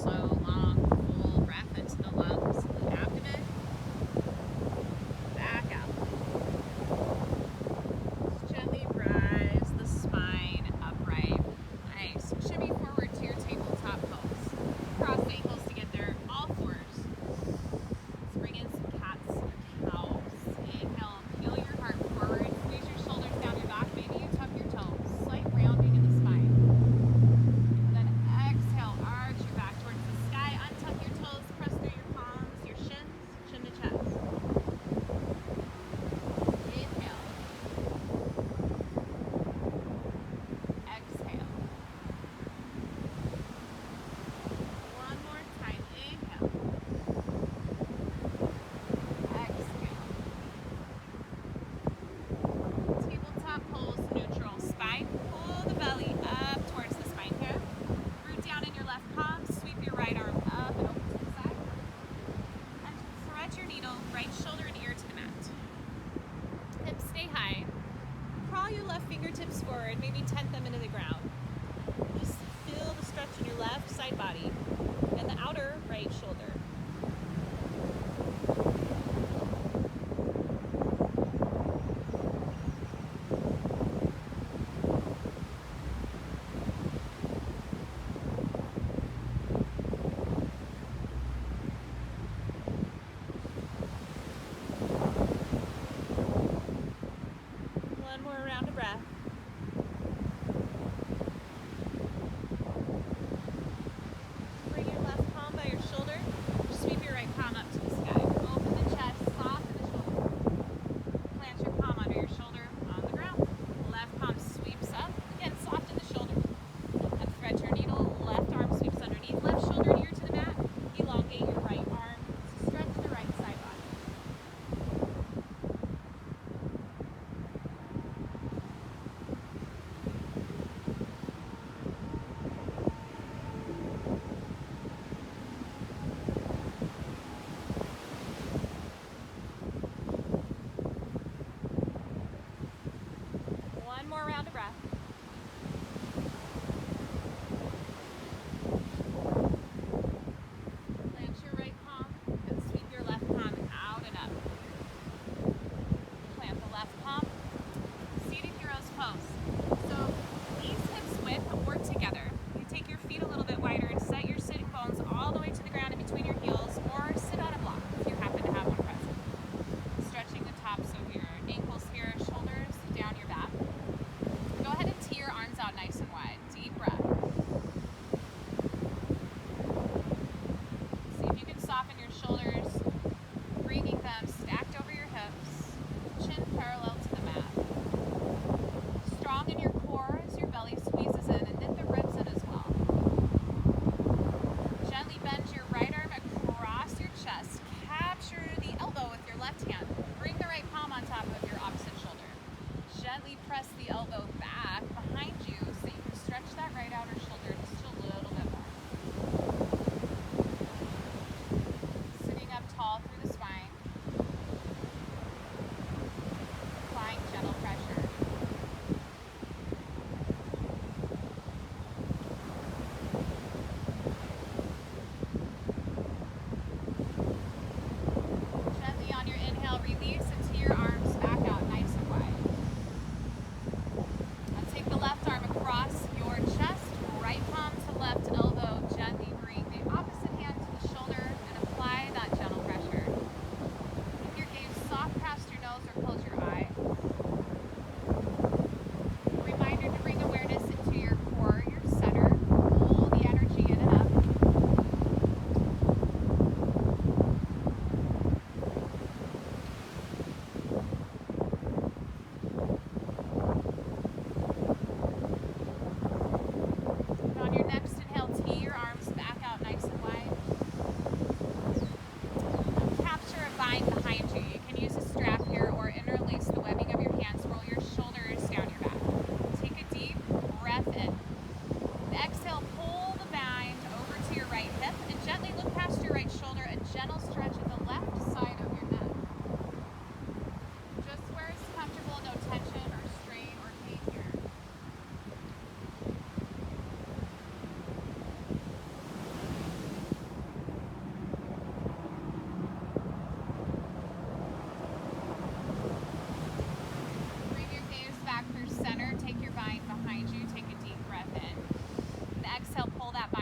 slow, long, full breath into the lungs, the abdomen. Back out. Just gently rise the spine upright. Nice. Shimmy forward to your tabletop pose. Cross ankles to get there. All fours. Let's bring in some cats and cows. Inhale, peel your heart forward. Squeeze your shoulders down your back. Maybe you tuck your toes. Slight rounding in the spine. And then exhale, arch your back towards the sky. Untuck your toes. Press through your palms, your shins, chin to chest. Inhale. Exhale. One more time. Inhale. Exhale. Tabletop pose, neutral spine. Pull the belly up towards the spine here. Root down in your left palm. Sweep your right arm up and over to the side. And thread your needle, right shoulder and ear to the mat. Hips stay high. Crawl your left fingertips forward, maybe tent them into the ground. Just feel the stretch in your left side body and the outer right shoulder. One more round of breath. Bring your left palm by your shoulder. Sweep your right palm up to the sky. Open the chest, soften the shoulder. Plant your palm under your shoulder on the ground. Left palm sweeps up. Again, soften the shoulder. And thread your needle. Left arm sweeps underneath. Left shoulder and ear to the mat. Elongate your right arm. Stretch the right side body. One more round of breath. Plant your right palm and sweep your left palm out and up. Plant the left palm. Seated hero's pose. So knees, hips width or together. You take your feet a little bit wider and set your sitting bones all the way to the ground in between your heels, or sit on a block if you happen to have one present. Stretching the tops of your ankles here, shoulders down your back. Go ahead and tee your arms out nice and wide. Deep breath. See if you can soften your shoulders, bringing them stacked over your hips, chin parallel to the mat. Strong in your core as your belly squeezes in, and knit the ribs in as well. Gently bend your right arm across your chest. Capture the elbow with your left hand. Bring the right palm on top of your opposite shoulder. Gently press the elbow back behind you so you can stretch that right outer shoulder just a little bit more. Sitting up tall through the spine. Applying gentle pressure. Gently on your inhale, release into your arms back out nice and wide. Now take the left arm across your chest, right palm to left elbow. Gently bring the opposite hand to the shoulder and apply that gentle pressure. Keep your gaze soft past your nose or close your eye. Reminder to bring awareness into your core, your center. Pull the energy in and up. And on your next inhale, tee your arms back out nice and wide. Capture a vine behind you. You can use a strap here or interlace the webbing of your hands. Roll your shoulders down your back. Take a deep breath in. And exhale, pull the vine over to your right hip and gently look past your right shoulder. A gentle stretch at the left side of your neck. Just where it's comfortable, no tension or strain or pain here.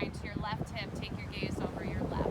spine to your left hip. Take your gaze over your left.